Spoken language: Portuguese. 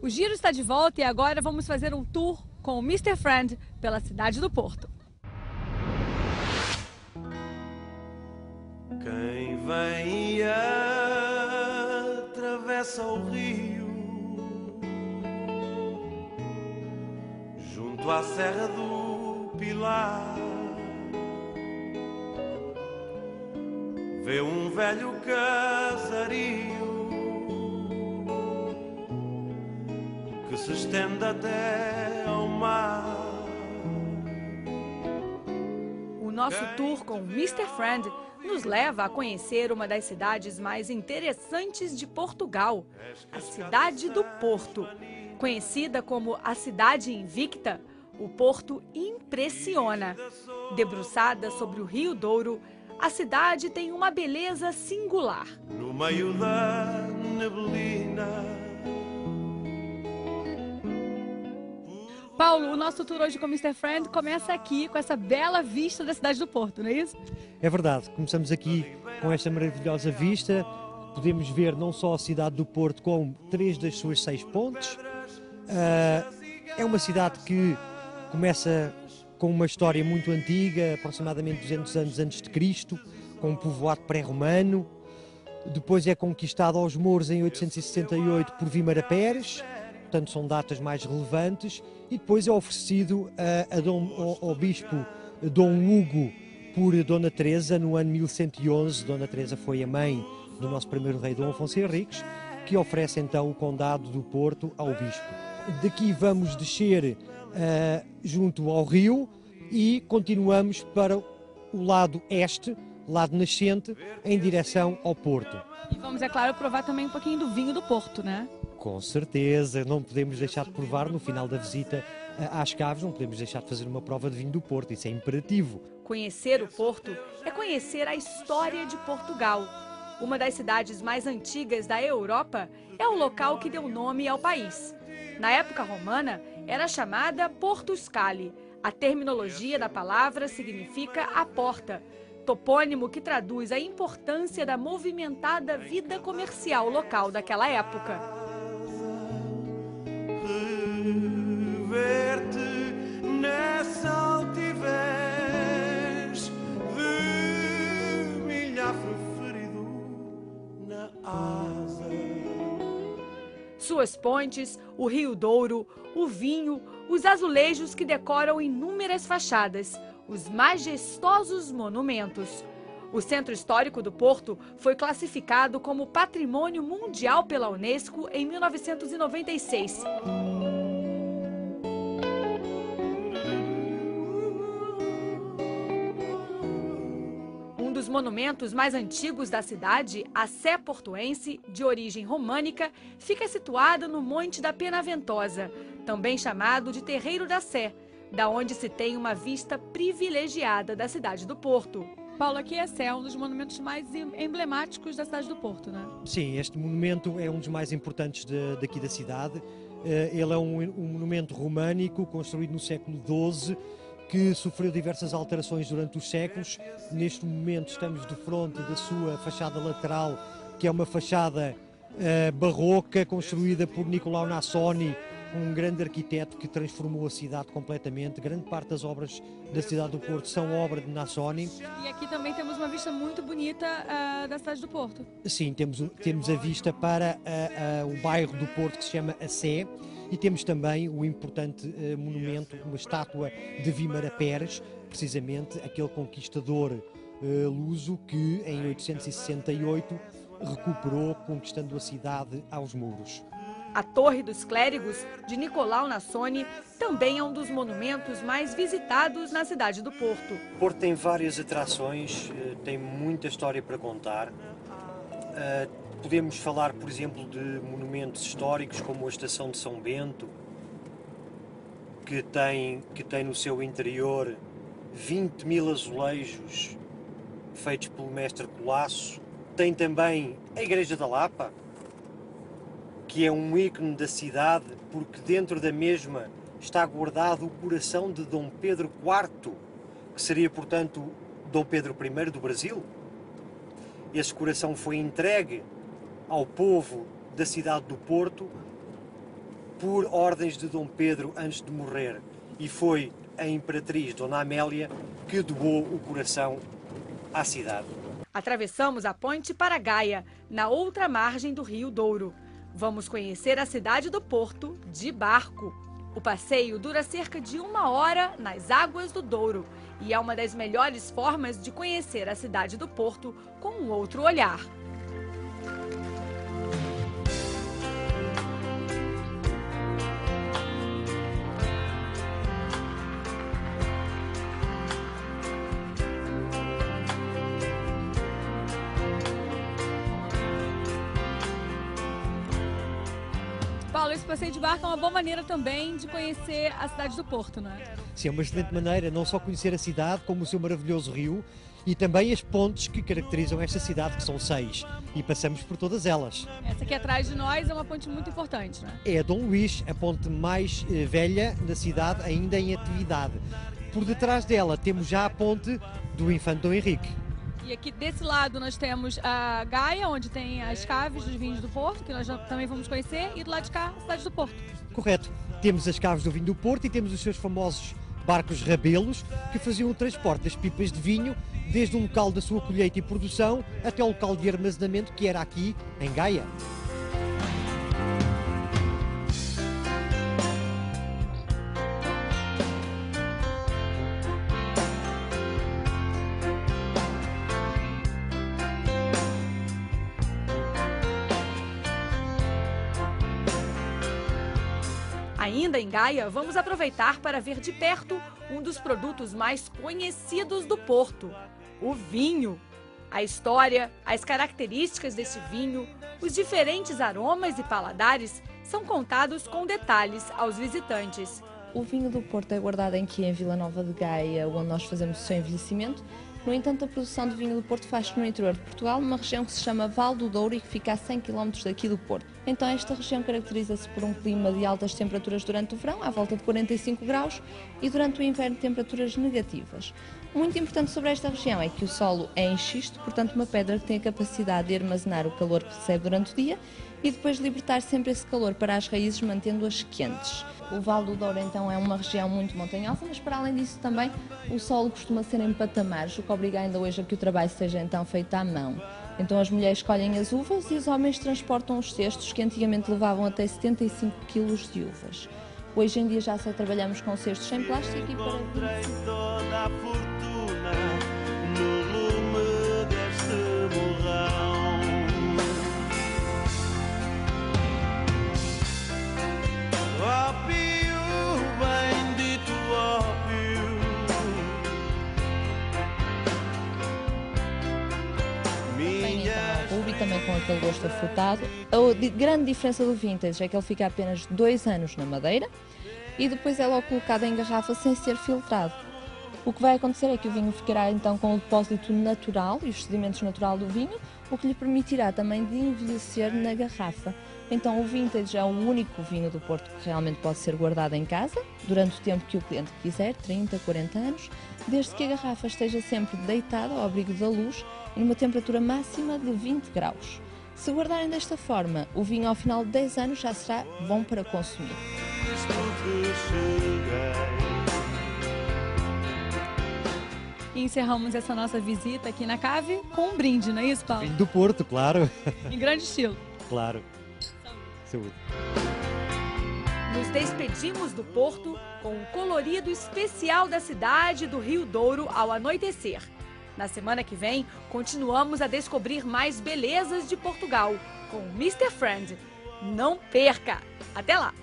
O Giro está de volta e agora vamos fazer um tour com o Mr. Friend pela cidade do Porto. Quem vem e atravessa o rio junto à Serra do Pilar, vê um velho casario que se estende até ao mar. O nosso tour com o Mr. Friend nos leva a conhecer uma das cidades mais interessantes de Portugal, a cidade do Porto. Conhecida como a Cidade Invicta, o Porto impressiona. Debruçada sobre o Rio Douro, a cidade tem uma beleza singular. No meio da neblina. Paulo, o nosso tour hoje com o Mr. Friend começa aqui com essa bela vista da cidade do Porto, não é isso? É verdade, começamos aqui com esta maravilhosa vista. Podemos ver não só a cidade do Porto, como 3 das suas 6 pontes. É uma cidade que começa com uma história muito antiga, aproximadamente 200 anos antes de Cristo, com um povoado pré-romano. Depois é conquistado aos mouros em 868 por Vímara Peres, portanto são datas mais relevantes, e depois é oferecido ao bispo Dom Hugo por Dona Teresa no ano 1111. Dona Teresa foi a mãe do nosso primeiro rei Dom Afonso Henriques, que oferece então o condado do Porto ao bispo. Daqui vamos descer junto ao rio e continuamos para o lado este, lado nascente, em direção ao Porto. E vamos, é claro, provar também um pouquinho do vinho do Porto, né? Com certeza, não podemos deixar de provar no final da visita às caves, não podemos deixar de fazer uma prova de vinho do Porto, isso é imperativo. Conhecer o Porto é conhecer a história de Portugal. Uma das cidades mais antigas da Europa, é o local que deu nome ao país. Na época romana, era chamada Portus Cali. A terminologia da palavra significa a porta, topônimo que traduz a importância da movimentada vida comercial local daquela época. Ver-te nessa altivez de milhafre ferido na asa. Suas pontes, o Rio Douro, o vinho, os azulejos que decoram inúmeras fachadas, os majestosos monumentos. O Centro Histórico do Porto foi classificado como Patrimônio Mundial pela Unesco em 1996. Um dos monumentos mais antigos da cidade, a Sé Portuense, de origem românica, fica situada no Monte da Penaventosa, também chamado de Terreiro da Sé, da onde se tem uma vista privilegiada da cidade do Porto. Paulo, aqui a Sé é um dos monumentos mais emblemáticos da cidade do Porto, né? Sim, este monumento é um dos mais importantes daqui da cidade. Ele é um monumento românico construído no século XII, que sofreu diversas alterações durante os séculos. Neste momento estamos de frente da sua fachada lateral, que é uma fachada barroca, construída por Nicolau Nassoni, um grande arquiteto que transformou a cidade completamente. Grande parte das obras da cidade do Porto são obra de Nassoni. E aqui também temos uma vista muito bonita da cidade do Porto. Sim, temos a vista para o bairro do Porto, que se chama a Sé, e temos também o importante monumento, uma estátua de Vímara Peres, precisamente aquele conquistador luso que em 868 recuperou, conquistando a cidade aos muros. A Torre dos Clérigos, de Nicolau Nassoni, também é um dos monumentos mais visitados na cidade do Porto. O Porto tem várias atrações, tem muita história para contar. Podemos falar, por exemplo, de monumentos históricos como a Estação de São Bento, que tem no seu interior 20.000 azulejos feitos pelo mestre Colasso. Tem também a Igreja da Lapa, que é um ícone da cidade, porque dentro da mesma está guardado o coração de Dom Pedro IV, que seria, portanto, Dom Pedro I do Brasil. Esse coração foi entregue ao povo da cidade do Porto por ordens de Dom Pedro antes de morrer, e foi a imperatriz Dona Amélia que doou o coração à cidade. Atravessamos a ponte para Gaia, na outra margem do Rio Douro. Vamos conhecer a cidade do Porto de barco. O passeio dura cerca de 1 hora nas águas do Douro e é uma das melhores formas de conhecer a cidade do Porto com um outro olhar. Paulo, esse passeio de barco é uma boa maneira também de conhecer a cidade do Porto, não é? Sim, é uma excelente maneira não só conhecer a cidade, como o seu maravilhoso rio e também as pontes que caracterizam esta cidade, que são 6, e passamos por todas elas. Essa aqui atrás de nós é uma ponte muito importante, não é? É a Dom Luís, a ponte mais velha da cidade ainda em atividade. Por detrás dela temos já a ponte do Infante Dom Henrique. E aqui desse lado nós temos a Gaia, onde tem as caves dos vinhos do Porto, que nós também vamos conhecer, e do lado de cá, a cidade do Porto. Correto. Temos as caves do vinho do Porto e temos os seus famosos barcos rabelos, que faziam o transporte das pipas de vinho desde o local da sua colheita e produção até o local de armazenamento, que era aqui, em Gaia. Ainda em Gaia, vamos aproveitar para ver de perto um dos produtos mais conhecidos do Porto, o vinho. A história, as características desse vinho, os diferentes aromas e paladares são contados com detalhes aos visitantes. O vinho do Porto é guardado aqui em Vila Nova de Gaia, onde nós fazemos o seu envelhecimento. No entanto, a produção de vinho do Porto faz-se no interior de Portugal, numa região que se chama Val do Douro e que fica a 100 km daqui do Porto. Então esta região caracteriza-se por um clima de altas temperaturas durante o verão, à volta de 45 graus, e durante o inverno temperaturas negativas. Muito importante sobre esta região é que o solo é em xisto, portanto uma pedra que tem a capacidade de armazenar o calor que recebe durante o dia e depois libertar sempre esse calor para as raízes, mantendo-as quentes. O Val do Douro então é uma região muito montanhosa, mas para além disso também o solo costuma ser em patamares, o que obriga ainda hoje a que o trabalho seja então feito à mão. Então as mulheres colhem as uvas e os homens transportam os cestos, que antigamente levavam até 75 kg de uvas. Hoje em dia já só trabalhamos com cestos sem plástico e para... toda a fortuna no lume deste borrão. Ópio, bendito ópio. E também com aquele gosto afrutado. A grande diferença do vintage é que ele fica apenas 2 anos na madeira e depois é logo colocado em garrafa sem ser filtrado. O que vai acontecer é que o vinho ficará então com o depósito natural e os sedimentos natural do vinho, o que lhe permitirá também de envelhecer na garrafa. Então o vintage é o único vinho do Porto que realmente pode ser guardado em casa, durante o tempo que o cliente quiser, 30, 40 anos, desde que a garrafa esteja sempre deitada ao abrigo da luz e numa temperatura máxima de 20 graus. Se guardarem desta forma, o vinho ao final de 10 anos já será bom para consumir. E encerramos essa nossa visita aqui na cave com um brinde, não é isso, Paulo? Vinho do Porto, claro. Em grande estilo. Claro. Saúde. Nos despedimos do Porto com um colorido especial da cidade do Rio Douro ao anoitecer. Na semana que vem, continuamos a descobrir mais belezas de Portugal com o Mr. Friend. Não perca! Até lá!